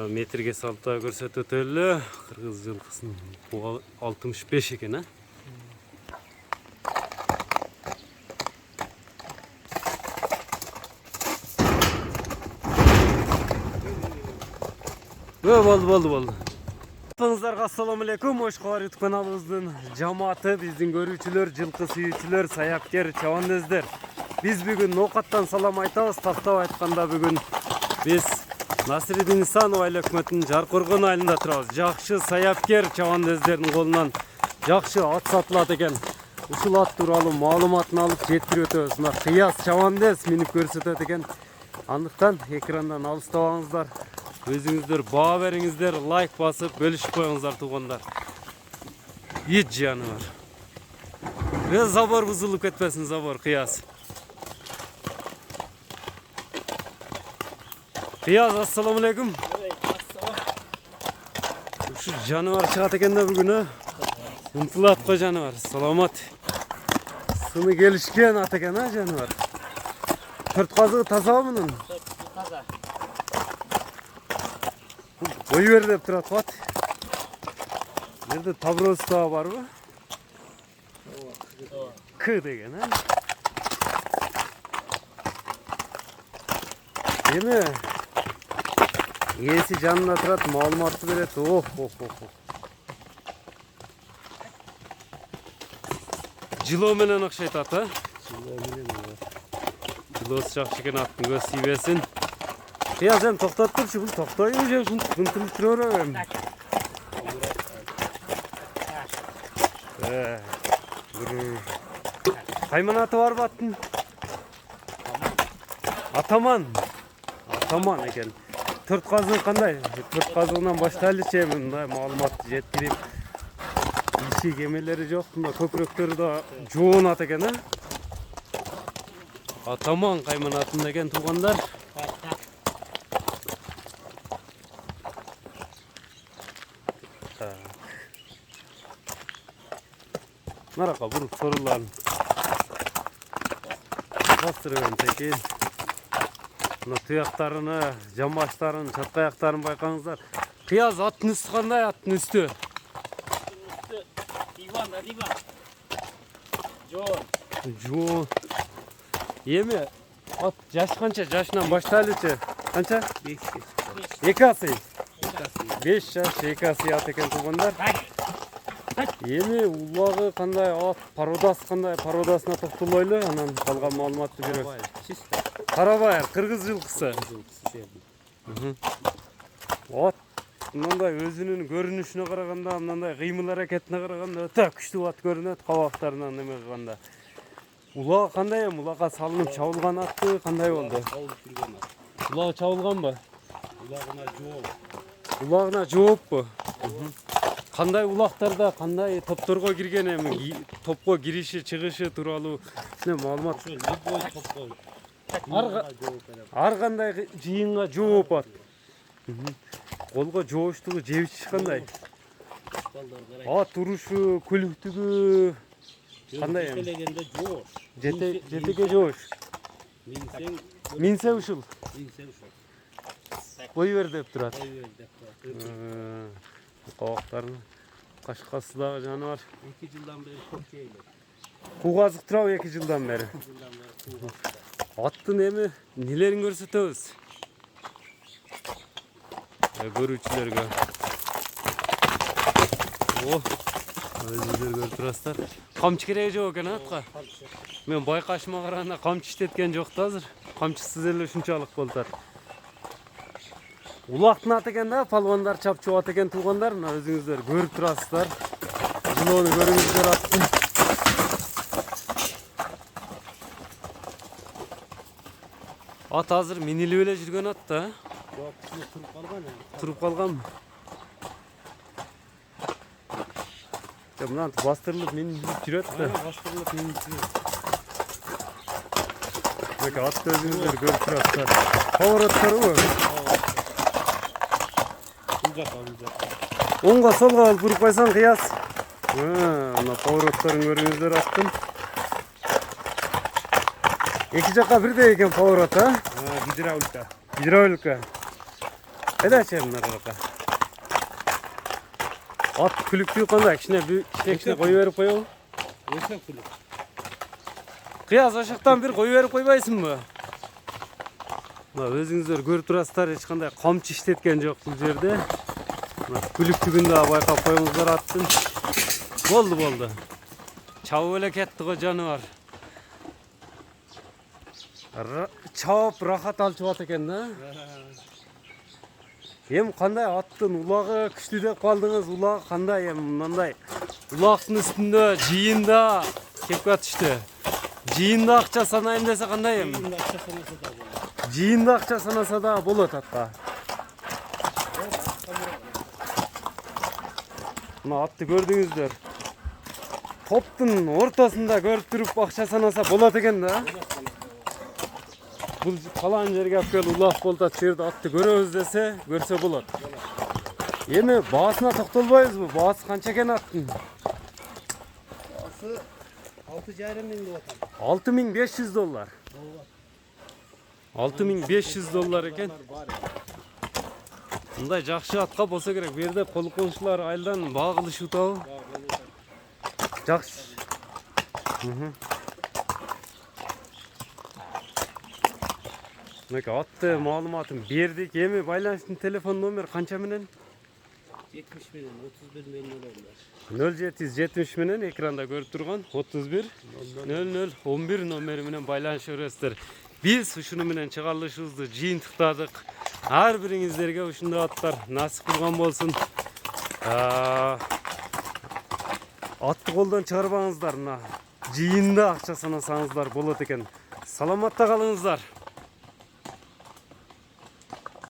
метрге салта көрсөтөт эле. Кыргыз жылкысынын бул 65 экен, а? Болду. Апаңыздарга ассаламу алейкум. Ошколар YouTube каналыбыздын жамааты, биздин көрүүчүлөр, жылкы сүйүүчүлөр, саяпкер, чабандөздөр. Биз бүгүн ноокаттан салам айтабыз. Тактап айтканда бүгүн биз Насиридин Исанов айыл өкмөтүнүн Жаркоргон айылында турабыз. Жакшы саяпкер чабандөздөрдүн колунан жакшы ат сатылат экен. Ушул ат тууралуу маалыматын алып жеткирип өтөбүз. Мына Кыяз чабандөз минип көрсөтөт экен. Андыктан экрандан алыстабаңыздар. Өзүңүздөр баа бериңиздер, лайк басып, бөлүшүп коюңуздар туугандар. Ит жаныбар. Забор бузулуп кетпесин, забор, Кыяз. Кыяз, ассаламу алейкум. Ушу жаныбар чыгат экен да бүгүн, а? Умтулат го жаныбар, саламат. Сыны келишкен ат экен, а, жаныбар? Төрт казыгы тазабы мунун? Таза. Ой бер деп турат бат. Жерде таброз да барбы? К деген, а? Эми ээси жанында турат, маалыматты берет. Ох. Жылоо менен окшойт ат, а? Жылоосу жакшы экен аттын, көз тийбесин. Кыяз эми токтоп турчу, бул токтобойбу же ушинтип ынтылып тура берем. Кайман аты барбы аттын? Атаман экен. Төрт казыгы кандай? Төрт казыгынан баштайлычы эми мындай маалымат жеткирип. Иши кемелери жок, мына көкүрөктөрү да жоон ат экен, а? Атаман кайман атында экен туугандар. Нарака буруп соруларын бастырып текен. Мына туяктарыны, жамбаштарын, чатка аяктарын байкаңыздар. Кыяз аттын үстү кандай, аттын үстү? Диван. Жоон. Эми ат жаш канча? Жашынан баштайлычы? Канча? 2 асы. 5 жаш 2 асы ат экен туугандар. Эми улагы кандай, ат породасы кандай, породасына токтолойлу, анан калган маалыматты беребиз. Карабайыр, кыргыз жылкысы. Ат мындай өзүнүн көрүнүшүнө караганда, мындай кыймыл аракетине караганда өтө күчтүү ат көрүнөт, кабактарынан неме кылганда. Улагы кандай эми? Улагга салынып чабылган атты кандай болду? Улагы чабылганбы? Улагына жооппу? Кандай улактарда, кандай топторго кирген эми, топко кириши, чыгышы тууралуу маалымат. Ар кандай жыйынга жооп ат. Колго жооштугу, жебичи кандай? Ат турушу, көлүктүгү кандай эми? Жетеге жоош. Минсе ушул. Ой бер деп турат. Кабактарын кашкасы дагы жаныбар. 2 жылдан бери көп жейли. Кууга азык турабы 2 жылдан бери? Аттын эми нелерин көрсөтөбүз? Көрүүчүлөргө. Өзүңүздөр көрүп турасыздар. Камчы кереги жок экен атка. Мен байкашыма караганда камчы иштеткен жок да азыр. Камчысыз эле ушунчалык болот. Улактын аты экен да, палвандар чапчу ат экен туугандар. Мына өзүңүздөр көрүп турасыздар. Жылоону көрүңүздөр аттын. Ат азыр минилип эле жүргөн ат да. Жок, туруп калган. Туруп калганбы? Мына бастырылып минип жүрөт да. Бастырылып минип жүрөт. Мына атты өзүңүздөр көрүп турасыздар. Повороттору. Оңға солға алып бұрып қойсан Кыяз. Мына поворотторун көрүңүздөр аттын. Эки жакка бирдей экен поворот, а? Гидравлика. Гидравлика. Kayda çevirler arada. At külüktüğü konuda kişine koyuverip koyalım. Eşek kulüp. Kıyas aşıktan bir koyuverip koybaysın mı? Özüңүздөр көрүп турасыздар, эч кандай камчы иштеткен жок бул жерде. Күлүктүгүн да байкап коюңуздар аттын. Болду. Чабып эле кетти го жаныбар. Чабып рахат алчып ат экен да. Эми кандай аттын улагы күчтүү деп калдыңыз? Улагы кандай эми мындай улактын үстүндө жыйында кеп атышты. Жыйында акча санайм десе кандай эми? Şimdi akça sanası da bu. Жыйында акча санаса да болот атка. Мына атты көрдүңүздөр. Топтун ортосунда көрүп туруп акча санаса болот экен да. Бул калан жерге алып келип улак болуп атчу жерде атты көрөбүз десе, көрсө болот. Эми баасына токтолбойбузбу? Баасы канча экен аттын? Ası 6,5 bin lira. $6500. $6500 экен. Мындай жакшы атка болсо керек. Бу жерде кол коңшулар айылдан баа кылышыбытабы? Жакшы. Мынакей атты маалыматын бердик. Эми байланыштын телефон номер канча менен? 70 bin, 31 bin lira. 0770 менен экранда көрүп турган 31 00 11 номери менен байланыша бересиздер. Биз ушуну менен чыгарылышыбызды жыйынтыктадык. Ар бириңиздерге ушундай аттар насип кылган болсун. Атты колдон чыгарбаңыздар, мына жыйында акча санасаңыздар болот экен. Саламатта калыңыздар.